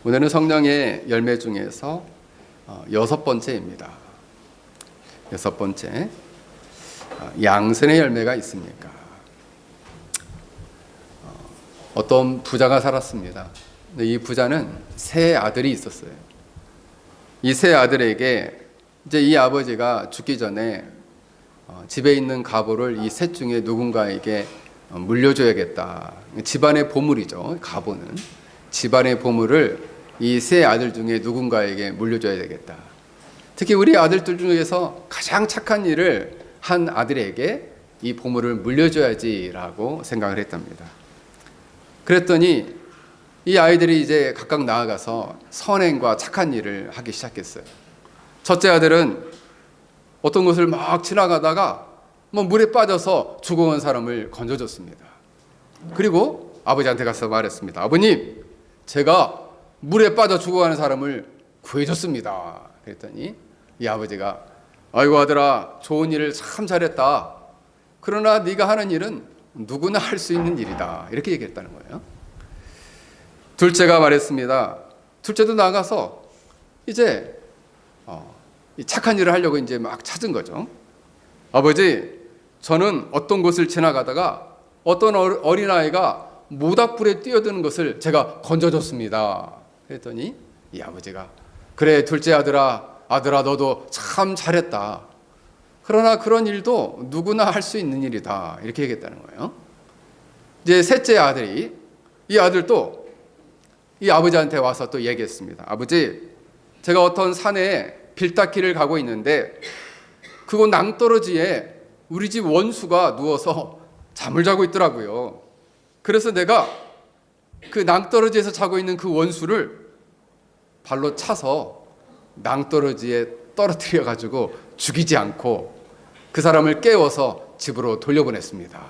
오늘은 성령의 열매 중에서 6번째입니다. 6번째, 양선의 열매가 있습니까? 어떤 부자가 살았습니다. 근데 이 부자는 세 아들이 있었어요. 이 세 아들에게 이제 이 아버지가 죽기 전에 집에 있는 가보를 이 셋 중에 누군가에게 물려줘야겠다. 집안의 보물이죠. 가보는 집안의 보물을 이 세 아들 중에 누군가에게 물려줘야 되겠다. 특히 우리 아들들 중에서 가장 착한 일을 한 아들에게 이 보물을 물려줘야지라고 생각을 했답니다. 그랬더니 이 아이들이 이제 각각 나아가서 선행과 착한 일을 하기 시작했어요. 첫째 아들은 어떤 곳을 막 지나가다가 물에 빠져서 죽어온 사람을 건져줬습니다. 그리고 아버지한테 가서 말했습니다. 아버님, 제가 물에 빠져 죽어가는 사람을 구해줬습니다. 그랬더니 이 아버지가 아이고 아들아, 좋은 일을 참 잘했다. 그러나 네가 하는 일은 누구나 할 수 있는 일이다. 이렇게 얘기했다는 거예요. 둘째가 말했습니다. 둘째도 나가서 이제 착한 일을 하려고 이제 막 찾은 거죠. 아버지, 저는 어떤 곳을 지나가다가 어떤 어린아이가 모닥불에 뛰어드는 것을 제가 건져줬습니다. 그랬더니 이 아버지가 그래 둘째 아들아 너도 참 잘했다. 그러나 그런 일도 누구나 할 수 있는 일이다. 이렇게 얘기했다는 거예요. 이제 셋째 아들이 이 아들도 이 아버지한테 와서 또 얘기했습니다. 아버지, 제가 어떤 산에 빌딱길을 가고 있는데 그곳 낭떠러지에 우리 집 원수가 누워서 잠을 자고 있더라고요. 그래서 내가 그 낭떠러지에서 자고 있는 그 원수를 발로 차서 낭떠러지에 떨어뜨려 가지고 죽이지 않고 그 사람을 깨워서 집으로 돌려보냈습니다.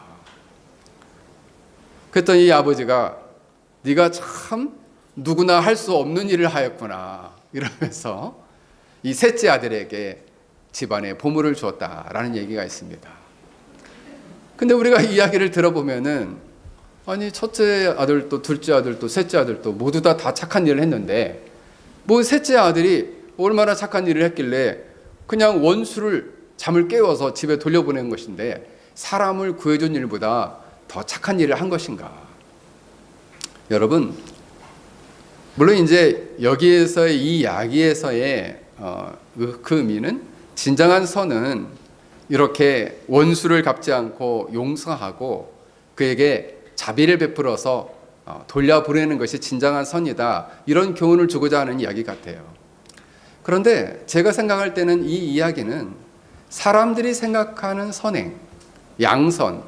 그랬더니 이 아버지가 네가 참 누구나 할 수 없는 일을 하였구나 이러면서 이 셋째 아들에게 집안에 보물을 주었다라는 얘기가 있습니다. 근데 우리가 이 이야기를 들어보면은 아니 첫째 아들도 둘째 아들도 셋째 아들도 모두 다 착한 일을 했는데 셋째 아들이 얼마나 착한 일을 했길래 그냥 원수를 잠을 깨워서 집에 돌려보낸 것인데 사람을 구해준 일보다 더 착한 일을 한 것인가? 여러분, 물론 이제 여기에서의 이 이야기에서의 그 의미는 진정한 선은 이렇게 원수를 갚지 않고 용서하고 그에게 자비를 베풀어서 돌려보내는 것이 진정한 선이다. 이런 교훈을 주고자 하는 이야기 같아요. 그런데 제가 생각할 때는 이 이야기는 사람들이 생각하는 선행, 양선,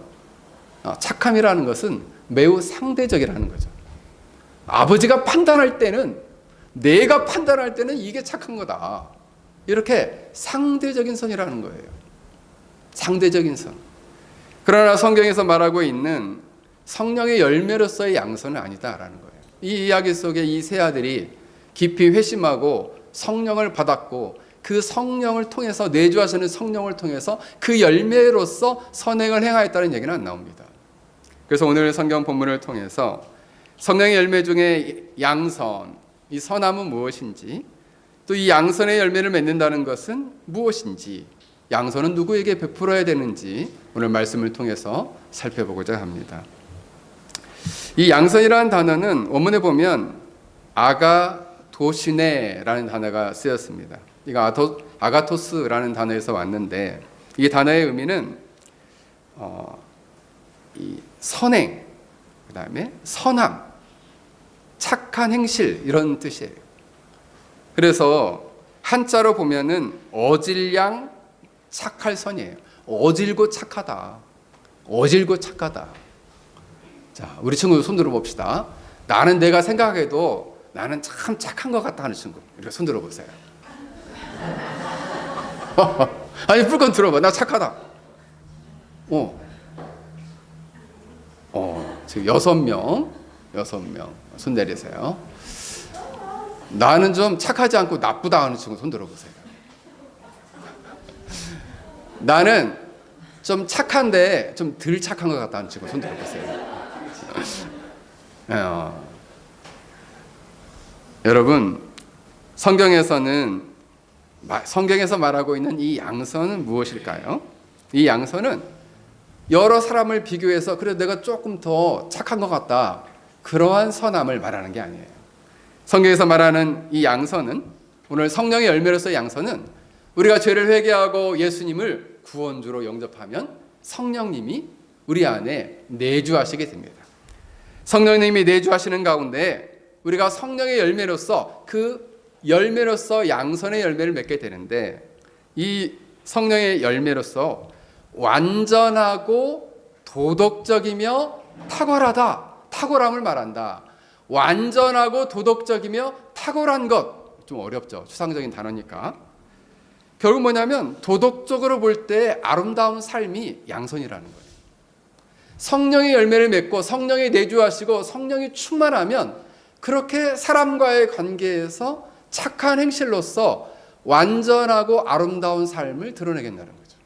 착함이라는 것은 매우 상대적이라는 거죠. 아버지가 판단할 때는 내가 판단할 때는 이게 착한 거다. 이렇게 상대적인 선이라는 거예요. 상대적인 선. 그러나 성경에서 말하고 있는 성령의 열매로서의 양선은 아니다라는 거예요. 이 이야기 속에 이 세 아들이 깊이 회심하고 성령을 받았고 그 성령을 통해서 내주하시는 성령을 통해서 그 열매로서 선행을 행하였다는 얘기는 안 나옵니다. 그래서 오늘 성경 본문을 통해서 성령의 열매 중에 양선, 이 선함은 무엇인지, 또 이 양선의 열매를 맺는다는 것은 무엇인지, 양선은 누구에게 베풀어야 되는지 오늘 말씀을 통해서 살펴보고자 합니다. 이 양선이라는 단어는 원문에 보면 아가도시네라는 단어가 쓰였습니다. 이거 아가토스라는 단어에서 왔는데 이 단어의 의미는 이 선행, 그 다음에 선함, 착한 행실 이런 뜻이에요. 그래서 한자로 보면은 어질량 착할 선이에요. 어질고 착하다. 어질고 착하다. 자, 우리 친구 손 들어봅시다. 나는 내가 생각해도 나는 참 착한 것 같다 하는 친구. 이렇게 손 들어보세요. 아니, 불건 들어봐. 나 착하다. 지금 6명 손 내리세요. 나는 좀 착하지 않고 나쁘다 하는 친구 손 들어보세요. 나는 좀 착한데 좀 덜 착한 것 같다 하는 친구 손 들어보세요. 여러분, 성경에서 말하고 있는 이 양선은 무엇일까요? 이 양선은 여러 사람을 비교해서 그래 내가 조금 더 착한 것 같다, 그러한 선함을 말하는 게 아니에요. 성경에서 말하는 이 양선은, 오늘 성령의 열매로서의 양선은, 우리가 죄를 회개하고 예수님을 구원주로 영접하면 성령님이 우리 안에 내주하시게 됩니다. 성령님이 내주하시는 가운데 우리가 성령의 열매로서 그 열매로서 양선의 열매를 맺게 되는데, 이 성령의 열매로서 완전하고 도덕적이며 탁월하다, 탁월함을 말한다. 완전하고 도덕적이며 탁월한 것, 좀 어렵죠. 추상적인 단어니까. 결국 뭐냐면 도덕적으로 볼 때 아름다운 삶이 양선이라는 거예요. 성령의 열매를 맺고 성령이 내주하시고 성령이 충만하면 그렇게 사람과의 관계에서 착한 행실로서 완전하고 아름다운 삶을 드러내겠다는 거죠.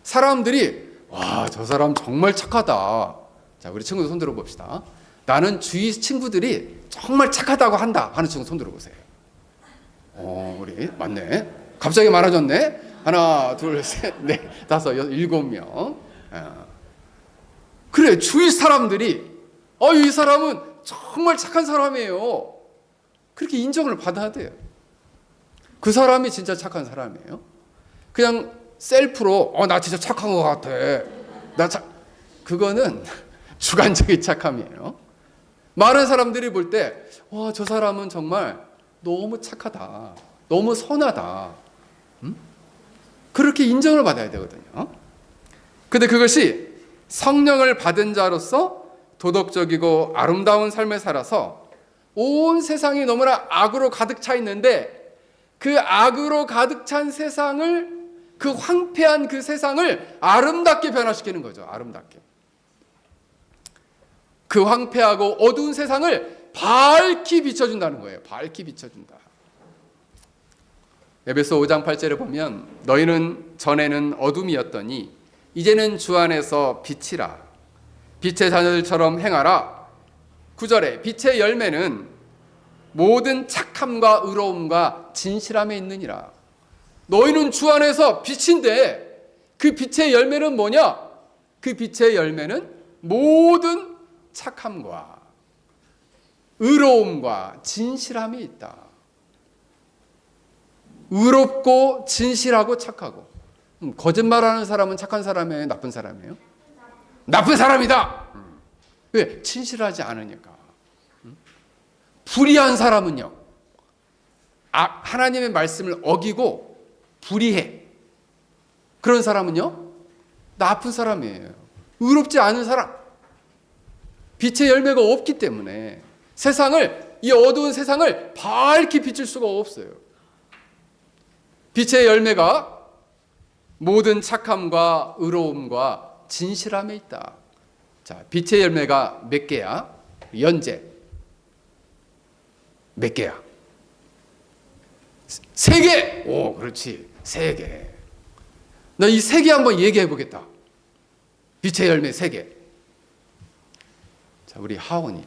사람들이 와, 저 사람 정말 착하다. 자, 우리 친구들 손 들어봅시다. 나는 주위 친구들이 정말 착하다고 한다 하는 친구 손 들어보세요. 우리 맞네. 갑자기 많아졌네. 하나, 둘, 셋, 넷, 다섯, 여섯, 7명. 그래, 주위 사람들이 이 사람은 정말 착한 사람이에요. 그렇게 인정을 받아야 돼요. 그 사람이 진짜 착한 사람이에요. 그냥 셀프로 나 진짜 착한 것 같아. 그거는 주관적인 착함이에요. 많은 사람들이 볼 때 저 사람은 정말 너무 착하다, 너무 선하다, 그렇게 인정을 받아야 되거든요. 근데 그것이 성령을 받은 자로서 도덕적이고 아름다운 삶을 살아서 온 세상이 너무나 악으로 가득 차 있는데, 그 악으로 가득 찬 세상을, 그 황폐한 그 세상을 아름답게 변화시키는 거죠. 아름답게. 그 황폐하고 어두운 세상을 밝히 비춰준다는 거예요. 밝히 비춰준다. 에베소 5장 8절에 보면 너희는 전에는 어둠이었더니 이제는 주 안에서 빛이라. 빛의 자녀들처럼 행하라. 9절에 빛의 열매는 모든 착함과 의로움과 진실함에 있느니라. 너희는 주 안에서 빛인데 그 빛의 열매는 뭐냐? 그 빛의 열매는 모든 착함과 의로움과 진실함이 있다. 의롭고 진실하고 착하고. 거짓말하는 사람은 착한 사람이에요? 나쁜 사람이에요? 나쁜 사람이다. 왜? 진실하지 않으니까. 불의한 사람은요, 하나님의 말씀을 어기고 불의해. 그런 사람은요, 나쁜 사람이에요. 의롭지 않은 사람. 빛의 열매가 없기 때문에 이 어두운 세상을 밝히 비출 수가 없어요. 빛의 열매가 모든 착함과 의로움과 진실함에 있다. 자, 빛의 열매가 몇 개야? 연재. 몇 개야? 3개! 오, 그렇지. 3개. 나 이 3개 한번 얘기해 보겠다. 빛의 열매 3개. 자, 우리 하원이.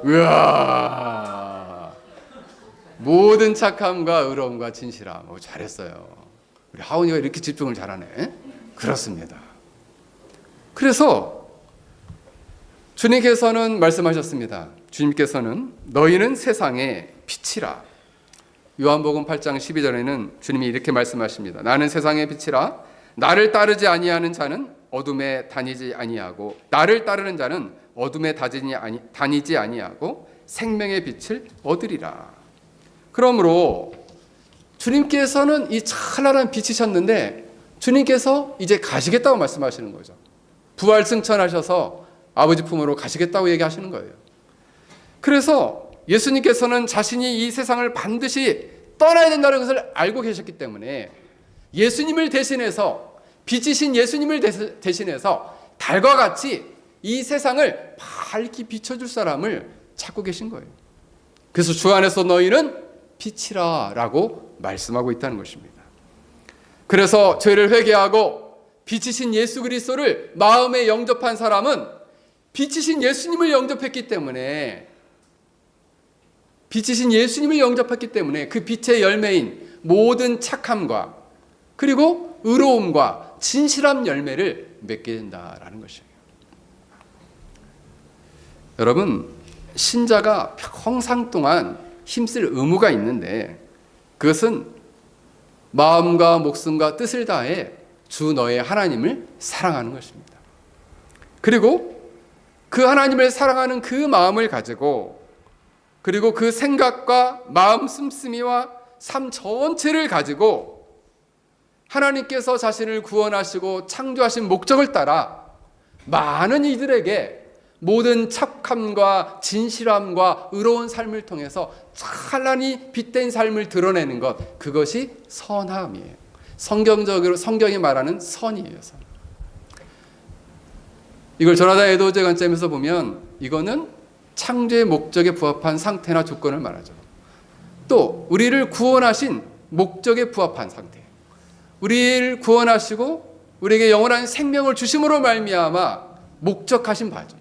우와! 모든 착함과 의로움과 진실함. 잘했어요. 우리 하원이가 이렇게 집중을 잘하네. 그렇습니다. 그래서 주님께서는 말씀하셨습니다. 주님께서는 너희는 세상의 빛이라. 요한복음 8장 12절에는 주님이 이렇게 말씀하십니다. 나는 세상의 빛이라. 나를 따르지 아니하는 자는 어둠에 다니지 아니하고 나를 따르는 자는 어둠에 다니지 아니하고 생명의 빛을 얻으리라. 그러므로 주님께서는 이 찬란한 빛이셨는데 주님께서 이제 가시겠다고 말씀하시는 거죠. 부활 승천하셔서 아버지 품으로 가시겠다고 얘기하시는 거예요. 그래서 예수님께서는 자신이 이 세상을 반드시 떠나야 된다는 것을 알고 계셨기 때문에 예수님을 대신해서, 빛이신 예수님을 대신해서 달과 같이 이 세상을 밝히 비춰줄 사람을 찾고 계신 거예요. 그래서 주 안에서 너희는 빛이라 라고 말씀하고 있다는 것입니다. 그래서 죄를 회개하고 빛이신 예수 그리스도를 마음에 영접한 사람은 빛이신 예수님을 영접했기 때문에, 빛이신 예수님을 영접했기 때문에 그 빛의 열매인 모든 착함과 그리고 의로움과 진실함 열매를 맺게 된다라는 것이에요. 여러분, 신자가 평상 동안 힘쓸 의무가 있는데, 그것은 마음과 목숨과 뜻을 다해 주 너의 하나님을 사랑하는 것입니다. 그리고 그 하나님을 사랑하는 그 마음을 가지고, 그리고 그 생각과 마음 씀씀이와 삶 전체를 가지고 하나님께서 자신을 구원하시고 창조하신 목적을 따라 많은 이들에게 모든 착함과 진실함과 의로운 삶을 통해서 찬란히 빛된 삶을 드러내는 것, 그것이 선함이에요. 성경적으로 성경이 말하는 선이에요. 선. 이걸 조나단 에드워즈의 관점에서 보면 이거는 창조의 목적에 부합한 상태나 조건을 말하죠. 또 우리를 구원하신 목적에 부합한 상태, 우리를 구원하시고 우리에게 영원한 생명을 주심으로 말미암아 목적하신 바죠.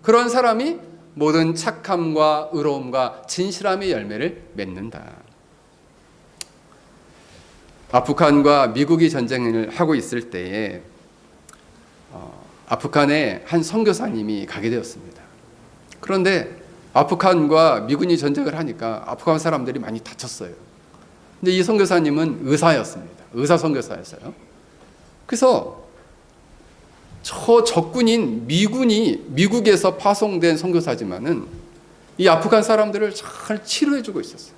그런 사람이 모든 착함과 의로움과 진실함의 열매를 맺는다. 아프간과 미국이 전쟁을 하고 있을 때에 아프간에 한 선교사님이 가게 되었습니다. 그런데 아프간과 미군이 전쟁을 하니까 아프간 사람들이 많이 다쳤어요. 근데 이 선교사님은 의사였습니다. 의사 선교사였어요. 그래서 저 적군인 미국에서 파송된 선교사지만은 이 아프간 사람들을 잘 치료해주고 있었어요.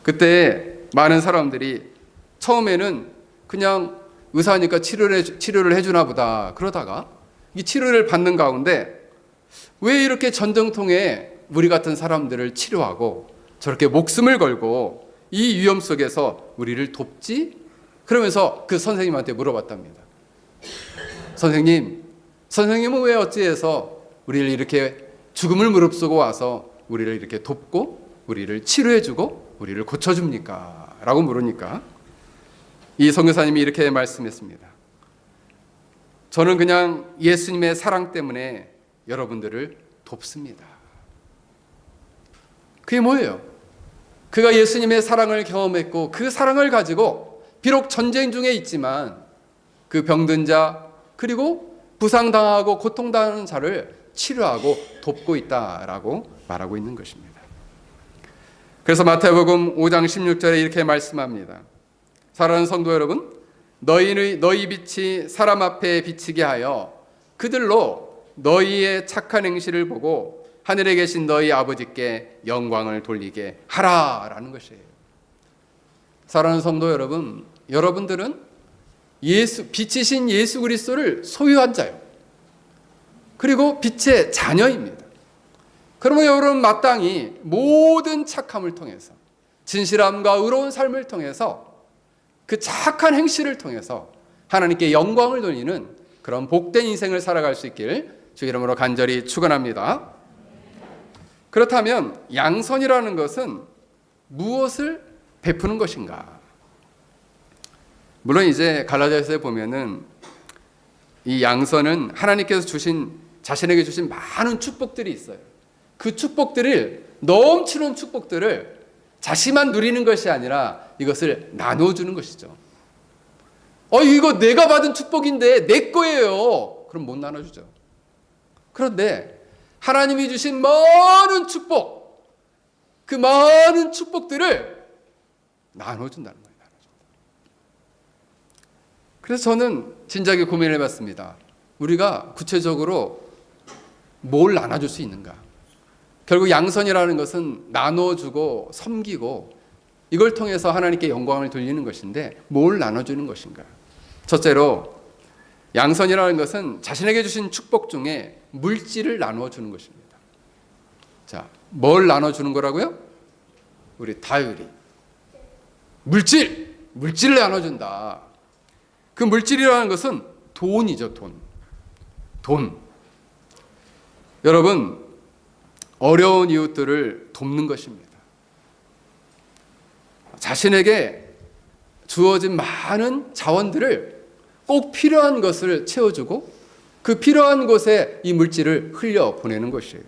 그때 많은 사람들이 처음에는 그냥 의사니까 치료를 해주나 보다 그러다가 이 치료를 받는 가운데 왜 이렇게 전쟁통에 우리 같은 사람들을 치료하고 저렇게 목숨을 걸고 이 위험 속에서 우리를 돕지? 그러면서 그 선생님한테 물어봤답니다. 선생님은 왜 어찌해서 우리를 이렇게 죽음을 무릅쓰고 와서 우리를 이렇게 돕고 우리를 치료해주고 우리를 고쳐줍니까? 라고 물으니까 이 선교사님이 이렇게 말씀했습니다. 저는 그냥 예수님의 사랑 때문에 여러분들을 돕습니다. 그게 뭐예요? 그가 예수님의 사랑을 경험했고 그 사랑을 가지고 비록 전쟁 중에 있지만 그 병든 자 그리고 부상당하고 고통당하는 자를 치료하고 돕고 있다라고 말하고 있는 것입니다. 그래서 마태복음 5장 16절에 이렇게 말씀합니다. 사랑하는 성도 여러분, 너희 빛이 사람 앞에 비치게 하여 그들로 너희의 착한 행실을 보고 하늘에 계신 너희 아버지께 영광을 돌리게 하라라는 것이에요. 사랑하는 성도 여러분, 여러분들은 빛이신 예수 그리스도를 소유한 자요. 그리고 빛의 자녀입니다. 그러면 여러분 마땅히 모든 착함을 통해서 진실함과 의로운 삶을 통해서 그 착한 행실을 통해서 하나님께 영광을 돌리는 그런 복된 인생을 살아갈 수 있길 주 이름으로 간절히 축원합니다. 그렇다면 양선이라는 것은 무엇을 베푸는 것인가? 물론 이제 갈라디아서에 보면은 이 양선은 하나님께서 자신에게 주신 많은 축복들이 있어요. 그 축복들을, 넘치는 축복들을 자신만 누리는 것이 아니라 이것을 나눠주는 것이죠. 이거 내가 받은 축복인데 내 거예요. 그럼 못 나눠주죠. 그런데 하나님이 주신 많은 축복, 그 많은 축복들을 나눠준다는 거예요. 그래서 저는 진작에 고민을 해봤습니다. 우리가 구체적으로 뭘 나눠줄 수 있는가? 결국 양선이라는 것은 나눠주고 섬기고 이걸 통해서 하나님께 영광을 돌리는 것인데 뭘 나눠주는 것인가? 첫째로 양선이라는 것은 자신에게 주신 축복 중에 물질을 나눠주는 것입니다. 자, 뭘 나눠주는 거라고요? 우리 다율이 물질을 나눠준다. 그 물질이라는 것은 돈이죠. 돈. 여러분, 어려운 이웃들을 돕는 것입니다. 자신에게 주어진 많은 자원들을 꼭 필요한 것을 채워주고 그 필요한 곳에 이 물질을 흘려 보내는 것이에요.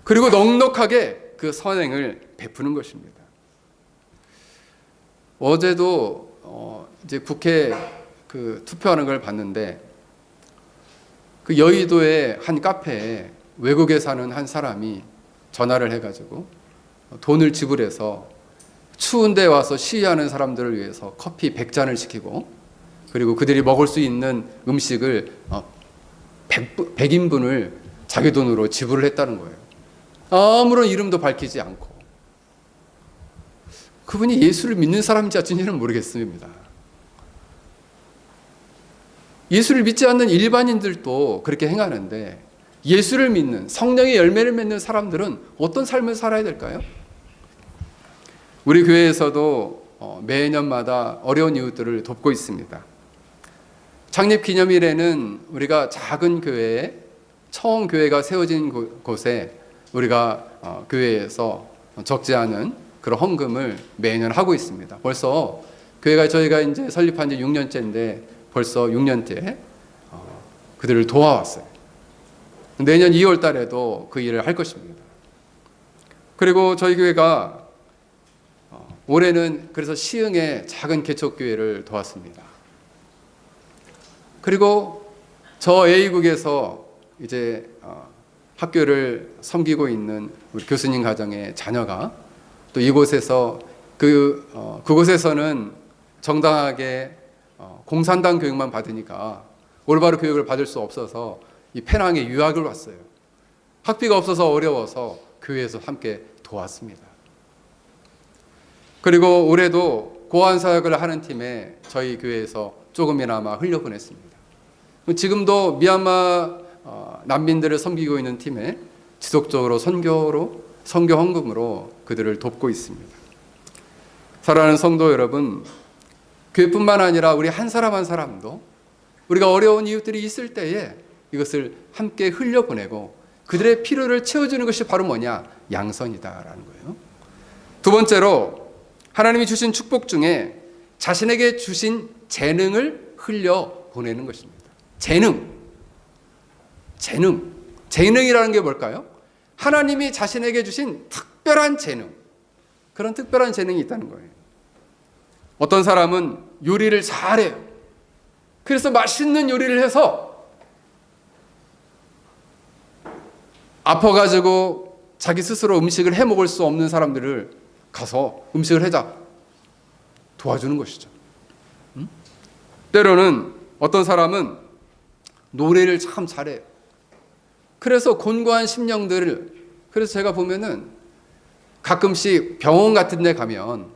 그리고 넉넉하게 그 선행을 베푸는 것입니다. 어제도 이제 국회 그 투표하는 걸 봤는데 그 여의도의 한 카페에 외국에 사는 한 사람이 전화를 해가지고 돈을 지불해서 추운데 와서 시위하는 사람들을 위해서 커피 100잔을 시키고 그리고 그들이 먹을 수 있는 음식을 100인분을 자기 돈으로 지불을 했다는 거예요. 아무런 이름도 밝히지 않고. 그분이 예수를 믿는 사람인지 아닌지는 모르겠습니다. 예수를 믿지 않는 일반인들도 그렇게 행하는데 예수를 믿는, 성령의 열매를 맺는 사람들은 어떤 삶을 살아야 될까요? 우리 교회에서도 매년마다 어려운 이웃들을 돕고 있습니다. 창립 기념일에는 우리가 작은 교회에, 처음 교회가 세워진 곳에 우리가 교회에서 적지 않은 그런 헌금을 매년 하고 있습니다. 벌써 교회가 저희가 이제 설립한 지 6년째인데 벌써 6년째 그들을 도와왔어요. 내년 2월 달에도 그 일을 할 것입니다. 그리고 저희 교회가 올해는 그래서 시흥의 작은 개척교회를 도왔습니다. 그리고 저 A국에서 이제 학교를 섬기고 있는 우리 교수님 가정의 자녀가 또 이곳에서 그곳에서는 정당하게 공산당 교육만 받으니까 올바로 교육을 받을 수 없어서 이 페낭에 유학을 왔어요. 학비가 없어서 어려워서 교회에서 함께 도왔습니다. 그리고 올해도 고안 사역을 하는 팀에 저희 교회에서 조금이나마 흘려보냈습니다. 지금도 미얀마 난민들을 섬기고 있는 팀에 지속적으로 선교 헌금으로 그들을 돕고 있습니다. 사랑하는 성도 여러분, 교회뿐만 아니라 우리 한 사람 한 사람도 우리가 어려운 이웃들이 있을 때에 이것을 함께 흘려보내고 그들의 필요를 채워주는 것이 바로 뭐냐? 양선이다라는 거예요. 두 번째로 하나님이 주신 축복 중에 자신에게 주신 재능을 흘려보내는 것입니다. 재능이라는 게 뭘까요? 하나님이 자신에게 주신 특별한 재능, 그런 특별한 재능이 있다는 거예요. 어떤 사람은 요리를 잘해요. 그래서 맛있는 요리를 해서 아파가지고 자기 스스로 음식을 해 먹을 수 없는 사람들을 가서 음식을 해자 도와주는 것이죠. 때로는 어떤 사람은 노래를 참 잘해요. 그래서 곤고한 심령들을, 그래서 제가 보면은 가끔씩 병원 같은 데 가면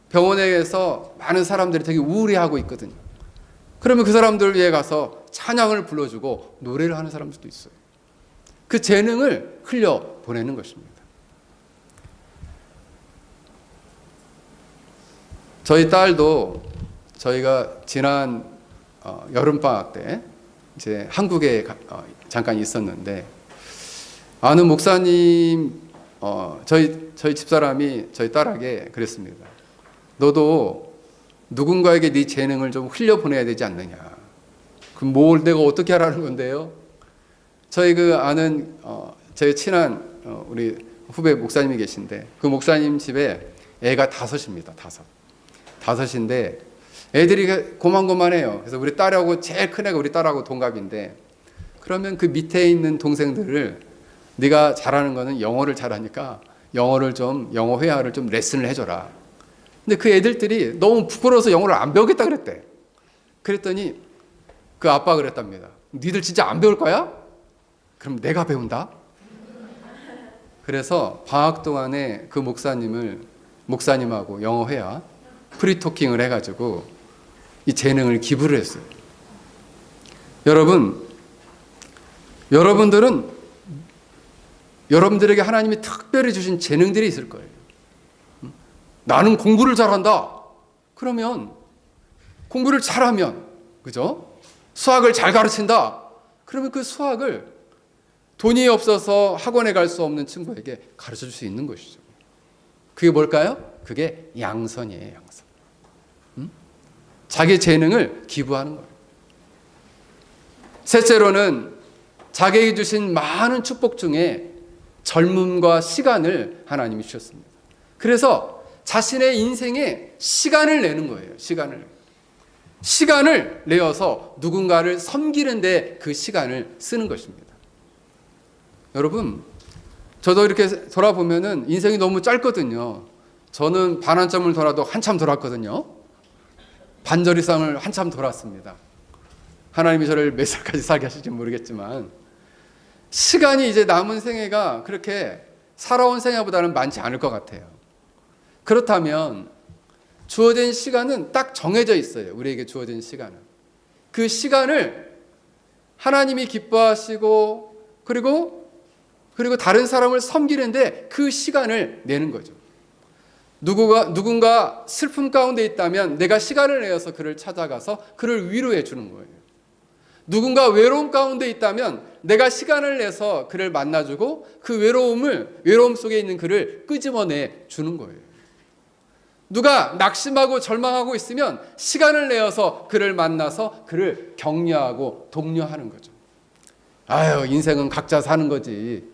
병원에서 많은 사람들이 되게 우울해하고 있거든요. 그러면 그 사람들 위해 가서 찬양을 불러주고 노래를 하는 사람들도 있어요. 그 재능을 흘려보내는 것입니다. 저희 딸도 저희가 지난 여름방학 때 이제 한국에 잠깐 있었는데 아는 목사님 저희 집사람이 저희 딸에게 그랬습니다. 너도 누군가에게 네 재능을 좀 흘려보내야 되지 않느냐. 그럼 뭘 내가 어떻게 하라는 건데요? 저희 아는 제 친한 우리 후배 목사님이 계신데 그 목사님 집에 애가 5입니다. 5인데 애들이 고만고만해요. 그래서 우리 딸하고 제일 큰 애가 우리 딸하고 동갑인데 그러면 그 밑에 있는 동생들을 네가 잘하는 거는 영어를 잘하니까 영어 회화를 좀 레슨을 해줘라. 근데 그 애들들이 너무 부끄러워서 영어를 안 배우겠다 그랬대. 그랬더니 그 아빠가 그랬답니다. 니들 진짜 안 배울 거야? 그럼 내가 배운다. 그래서 방학 동안에 그 목사님하고 영어 회화 프리토킹을 해가지고 이 재능을 기부를 했어요. 여러분들은 여러분들에게 하나님이 특별히 주신 재능들이 있을 거예요. 나는 공부를 잘한다. 그러면 공부를 잘하면, 그죠? 수학을 잘 가르친다. 그러면 그 수학을 돈이 없어서 학원에 갈 수 없는 친구에게 가르쳐 줄 수 있는 것이죠. 그게 뭘까요? 그게 양선이에요, 양선. 자기 재능을 기부하는 거예요. 셋째로는 자기에게 주신 많은 축복 중에 젊음과 시간을 하나님이 주셨습니다. 그래서 자신의 인생에 시간을 내는 거예요. 시간을 내어서 누군가를 섬기는데 그 시간을 쓰는 것입니다. 여러분, 저도 이렇게 돌아보면은 인생이 너무 짧거든요. 저는 반환점을 돌아도 한참 돌았거든요. 반절 이상을 한참 돌았습니다. 하나님이 저를 몇 살까지 살게 하실지 모르겠지만 시간이 이제 남은 생애가 그렇게 살아온 생애보다는 많지 않을 것 같아요. 그렇다면 주어진 시간은 딱 정해져 있어요. 우리에게 주어진 시간은. 그 시간을 하나님이 기뻐하시고 그리고 다른 사람을 섬기는데 그 시간을 내는 거죠. 누군가 슬픔 가운데 있다면 내가 시간을 내어서 그를 찾아가서 그를 위로해 주는 거예요. 누군가 외로움 가운데 있다면 내가 시간을 내서 그를 만나주고 그 외로움 속에 있는 그를 끄집어내 주는 거예요. 누가 낙심하고 절망하고 있으면 시간을 내어서 그를 만나서 그를 격려하고 독려하는 거죠. 아유, 인생은 각자 사는 거지.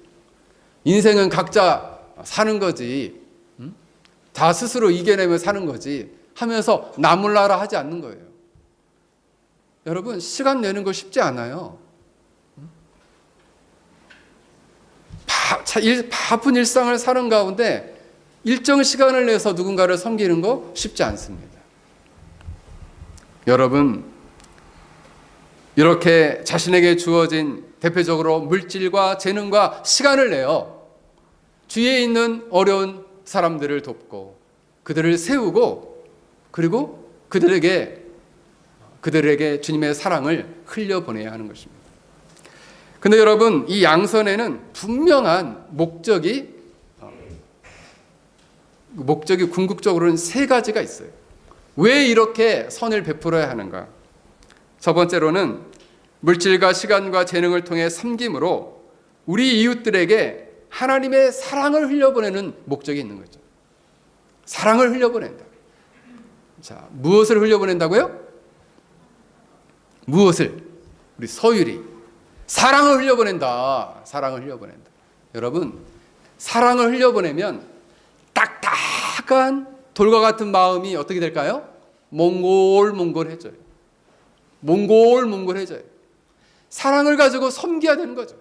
인생은 각자 사는 거지. 다 스스로 이겨내며 사는 거지 하면서 나몰라라 하지 않는 거예요. 여러분, 시간 내는 거 쉽지 않아요. 바쁜 일상을 사는 가운데 일정 시간을 내서 누군가를 섬기는 거 쉽지 않습니다. 여러분, 이렇게 자신에게 주어진 대표적으로 물질과 재능과 시간을 내어 주위에 있는 어려운 사람들을 돕고 그들을 세우고 그리고 그들에게 주님의 사랑을 흘려보내야 하는 것입니다. 근데 여러분, 이 양선에는 분명한 목적이 궁극적으로는 세 가지가 있어요. 왜 이렇게 선을 베풀어야 하는가? 첫 번째로는 물질과 시간과 재능을 통해 섬김으로 우리 이웃들에게 하나님의 사랑을 흘려보내는 목적이 있는 거죠. 사랑을 흘려보낸다. 자, 무엇을 흘려보낸다고요? 무엇을? 우리 서율이 사랑을 흘려보낸다. 사랑을 흘려보낸다. 여러분, 사랑을 흘려보내면 딱딱한 돌과 같은 마음이 어떻게 될까요? 몽골몽골해져요. 몽골몽골해져요. 사랑을 가지고 섬겨야 되는 거죠.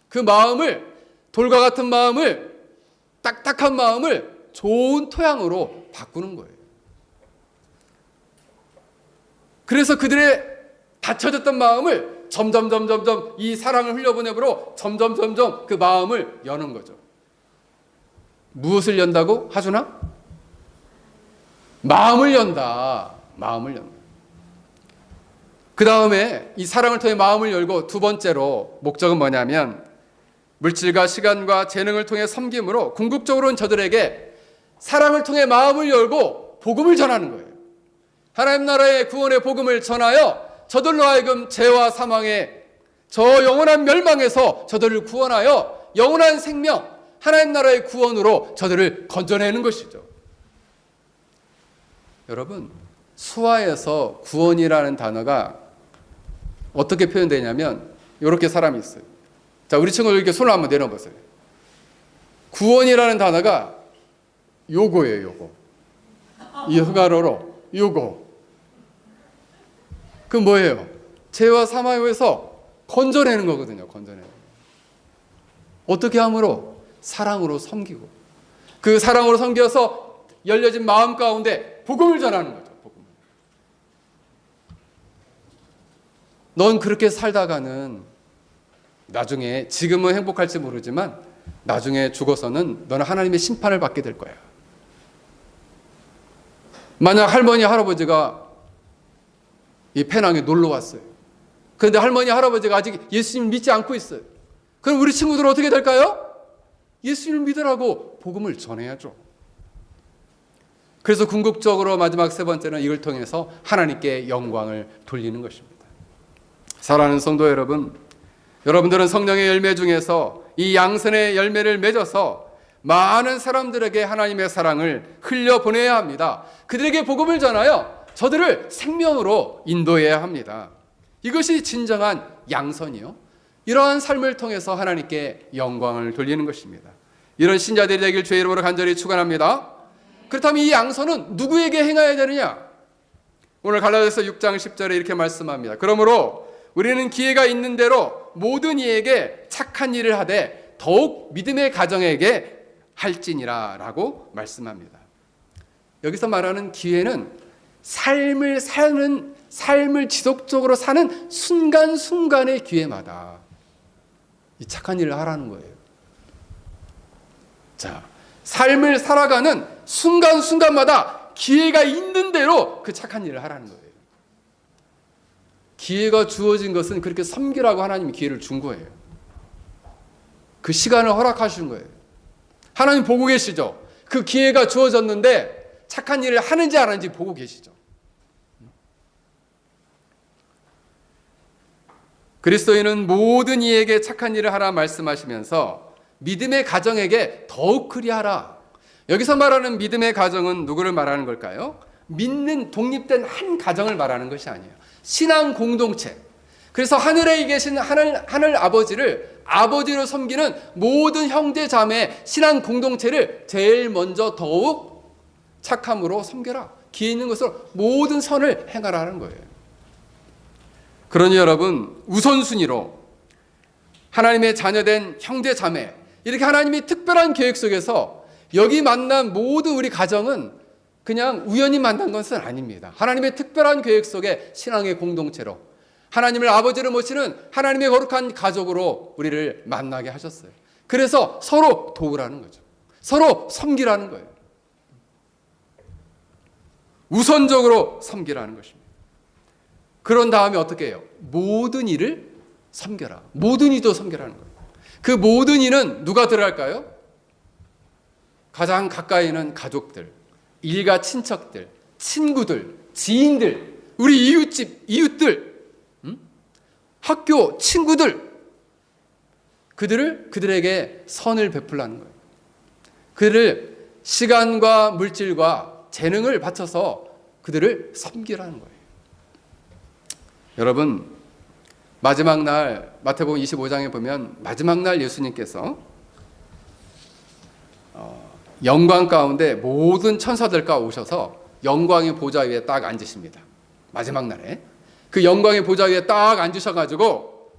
그 마음을, 돌과 같은 마음을, 딱딱한 마음을 좋은 토양으로 바꾸는 거예요. 그래서 그들의 닫혀졌던 마음을 점점 이 사랑을 흘려보내므로 점점 그 마음을 여는 거죠. 무엇을 연다고? 하준아? 마음을 연다. 마음을 연다. 그 다음에 이 사랑을 통해 마음을 열고 두 번째로 목적은 뭐냐면 물질과 시간과 재능을 통해 섬김으로 궁극적으로는 저들에게 사랑을 통해 마음을 열고 복음을 전하는 거예요. 하나님 나라의 구원의 복음을 전하여 저들로 하여금 죄와 사망의 저 영원한 멸망에서 저들을 구원하여 영원한 생명, 하나님 나라의 구원으로 저들을 건져내는 것이죠. 여러분, 수화에서 구원이라는 단어가 어떻게 표현되냐면 이렇게 사람이 있어요. 자, 우리 친구들 이렇게 손을 한번 내려보세요. 구원이라는 단어가 요거예요. 요거. 이 흑화로로 요거. 그 뭐예요? 죄와 사망에서 건져내는 거거든요. 건져내는. 어떻게 함으로? 사랑으로 섬기고 그 사랑으로 섬겨서 열려진 마음 가운데 복음을 전하는 거죠. 복음을. 넌 그렇게 살다가는 나중에, 지금은 행복할지 모르지만 나중에 죽어서는 너는 하나님의 심판을 받게 될 거야. 만약 할머니 할아버지가 이 페낭에 놀러 왔어요. 그런데 할머니 할아버지가 아직 예수님 믿지 않고 있어요. 그럼 우리 친구들은 어떻게 될까요? 예수님을 믿으라고 복음을 전해야죠. 그래서 궁극적으로 마지막 세 번째는 이걸 통해서 하나님께 영광을 돌리는 것입니다. 사랑하는 성도 여러분, 여러분들은 성령의 열매 중에서 이 양선의 열매를 맺어서 많은 사람들에게 하나님의 사랑을 흘려보내야 합니다. 그들에게 복음을 전하여 저들을 생명으로 인도해야 합니다. 이것이 진정한 양선이요, 이러한 삶을 통해서 하나님께 영광을 돌리는 것입니다. 이런 신자들이 되길 주의 이름으로 간절히 축원합니다. 그렇다면 이 양선은 누구에게 행해야 되느냐? 오늘 갈라디아서 6장 10절에 이렇게 말씀합니다. 그러므로 우리는 기회가 있는 대로 모든 이에게 착한 일을 하되 더욱 믿음의 가정에게 할지니라 라고 말씀합니다. 여기서 말하는 기회는 삶을 지속적으로 사는 순간순간의 기회마다 이 착한 일을 하라는 거예요. 자, 삶을 살아가는 순간순간마다 기회가 있는 대로 그 착한 일을 하라는 거예요. 기회가 주어진 것은 그렇게 섬기라고 하나님이 기회를 준 거예요. 그 시간을 허락하신 거예요. 하나님 보고 계시죠? 그 기회가 주어졌는데 착한 일을 하는지 안 하는지 보고 계시죠? 그리스도인은 모든 이에게 착한 일을 하라 말씀하시면서 믿음의 가정에게 더욱 그리하라. 여기서 말하는 믿음의 가정은 누구를 말하는 걸까요? 믿는 독립된 한 가정을 말하는 것이 아니에요. 신앙 공동체. 그래서 하늘에 계신 하늘 아버지를 아버지로 섬기는 모든 형제 자매의 신앙 공동체를 제일 먼저 더욱 착함으로 섬겨라. 기회 있는 것으로 모든 선을 행하라는 거예요. 그러니 여러분, 우선순위로 하나님의 자녀된 형제 자매, 이렇게 하나님이 특별한 계획 속에서 여기 만난 모든 우리 가정은 그냥 우연히 만난 것은 아닙니다. 하나님의 특별한 계획 속에 신앙의 공동체로 하나님을 아버지로 모시는 하나님의 거룩한 가족으로 우리를 만나게 하셨어요. 그래서 서로 도우라는 거죠. 서로 섬기라는 거예요. 우선적으로 섬기라는 것입니다. 그런 다음에 어떻게 해요? 모든 일을 섬겨라. 모든 이도 섬겨라는 거예요. 그 모든 이는 누가 들어갈까요? 가장 가까이 있는 가족들, 일가 친척들, 친구들, 지인들, 우리 이웃들, 학교 친구들, 그들에게 선을 베풀라는 거예요. 그들을 시간과 물질과 재능을 바쳐서 그들을 섬기라는 거예요. 여러분, 마지막 날 마태복음 25장에 보면 마지막 날 예수님께서 영광 가운데 모든 천사들과 오셔서 영광의 보좌 위에 딱 앉으십니다. 마지막 날에 그 영광의 보좌 위에 딱 앉으셔가지고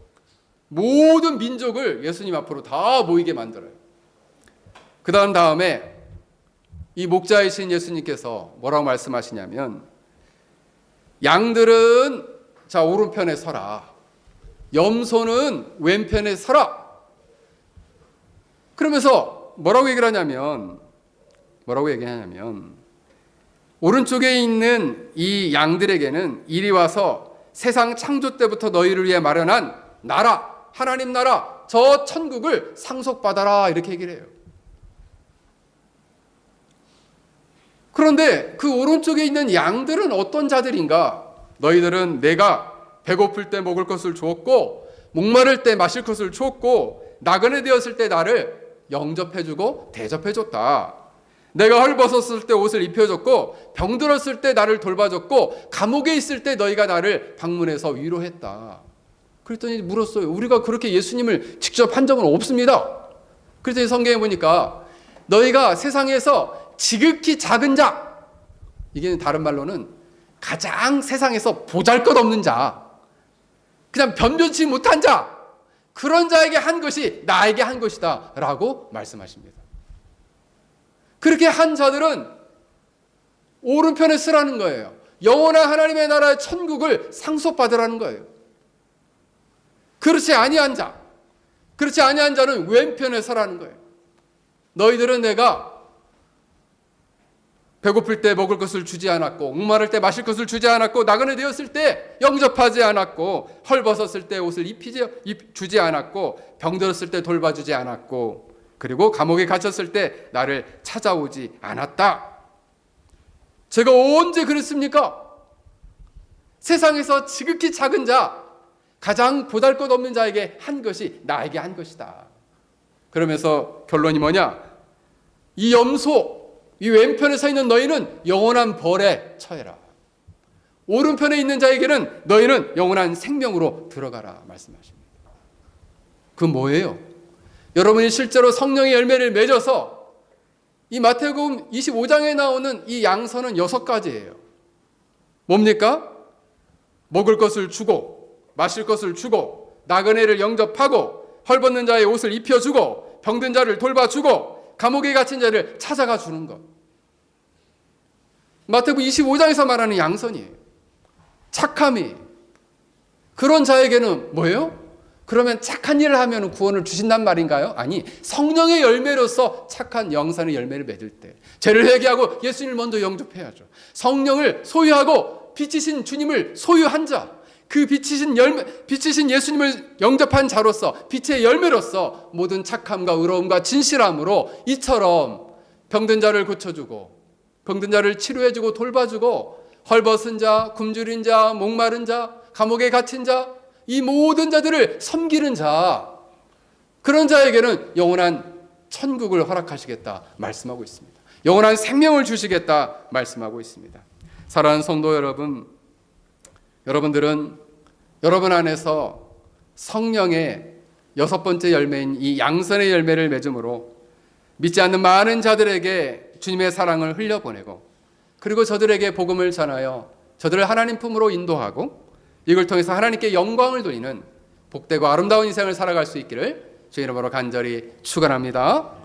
모든 민족을 예수님 앞으로 다 모이게 만들어요. 그 다음에 이 목자이신 예수님께서 뭐라고 말씀하시냐면, 양들은 자 오른편에 서라, 염소는 왼편에 서라. 그러면서 뭐라고 얘기하냐면 오른쪽에 있는 이 양들에게는 이리 와서 세상 창조 때부터 너희를 위해 마련한 나라, 하나님 나라, 저 천국을 상속받아라, 이렇게 얘기를 해요. 그런데 그 오른쪽에 있는 양들은 어떤 자들인가? 너희들은 내가 배고플 때 먹을 것을 주었고 목마를 때 마실 것을 주었고 나그네 되었을 때 나를 영접해주고 대접해줬다. 내가 헐벗었을 때 옷을 입혀줬고 병들었을 때 나를 돌봐줬고 감옥에 있을 때 너희가 나를 방문해서 위로했다. 그랬더니 물었어요. 우리가 그렇게 예수님을 직접 한 적은 없습니다. 그랬더니 성경에 보니까 너희가 세상에서 지극히 작은 자, 이게 다른 말로는 가장 세상에서 보잘것없는 자, 그냥 변변치 못한 자, 그런 자에게 한 것이 나에게 한 것이다 라고 말씀하십니다. 그렇게 한 자들은 오른편에 쓰라는 거예요. 영원한 하나님의 나라의 천국을 상속받으라는 거예요. 그렇지 아니한 자는 왼편에 서라는 거예요. 너희들은 내가 배고플 때 먹을 것을 주지 않았고 목마를 때 마실 것을 주지 않았고 나그네 되었을 때 영접하지 않았고 헐벗었을 때 옷을 주지 않았고 병들었을 때 돌봐주지 않았고 그리고 감옥에 갇혔을 때 나를 찾아오지 않았다. 제가 언제 그랬습니까? 세상에서 지극히 작은 자, 가장 보잘것없는 자에게 한 것이 나에게 한 것이다. 그러면서 결론이 뭐냐? 이 염소, 이 왼편에 서 있는 너희는 영원한 벌에 처해라. 오른편에 있는 자에게는 너희는 영원한 생명으로 들어가라 말씀하십니다. 그 뭐예요? 여러분이 실제로 성령의 열매를 맺어서 이 마태복음 25장에 나오는 이 양선은 6가지예요. 뭡니까? 먹을 것을 주고 마실 것을 주고 나그네를 영접하고 헐벗는 자의 옷을 입혀주고 병든 자를 돌봐주고 감옥에 갇힌 자를 찾아가 주는 것. 마태복음 25장에서 말하는 양선이에요. 착함이. 그런 자에게는 뭐예요? 그러면 착한 일을 하면 구원을 주신단 말인가요? 아니, 성령의 열매로서 착한 영선의 열매를 맺을 때 죄를 회개하고 예수님을 먼저 영접해야죠. 성령을 소유하고 빛이신 주님을 소유한 자, 그 빛이신 예수님을 영접한 자로서 빛의 열매로서 모든 착함과 의로움과 진실함으로 이처럼 병든 자를 고쳐주고 병든 자를 치료해주고 돌봐주고 헐벗은 자, 굶주린 자, 목마른 자, 감옥에 갇힌 자, 이 모든 자들을 섬기는 자, 그런 자에게는 영원한 천국을 허락하시겠다 말씀하고 있습니다. 영원한 생명을 주시겠다 말씀하고 있습니다. 사랑하는 성도 여러분, 여러분들은 여러분 안에서 성령의 6번째 열매인 이 양선의 열매를 맺음으로 믿지 않는 많은 자들에게 주님의 사랑을 흘려보내고 그리고 저들에게 복음을 전하여 저들을 하나님 품으로 인도하고 이걸 통해서 하나님께 영광을 돌리는 복되고 아름다운 인생을 살아갈 수 있기를 주의 이름으로 간절히 축원합니다.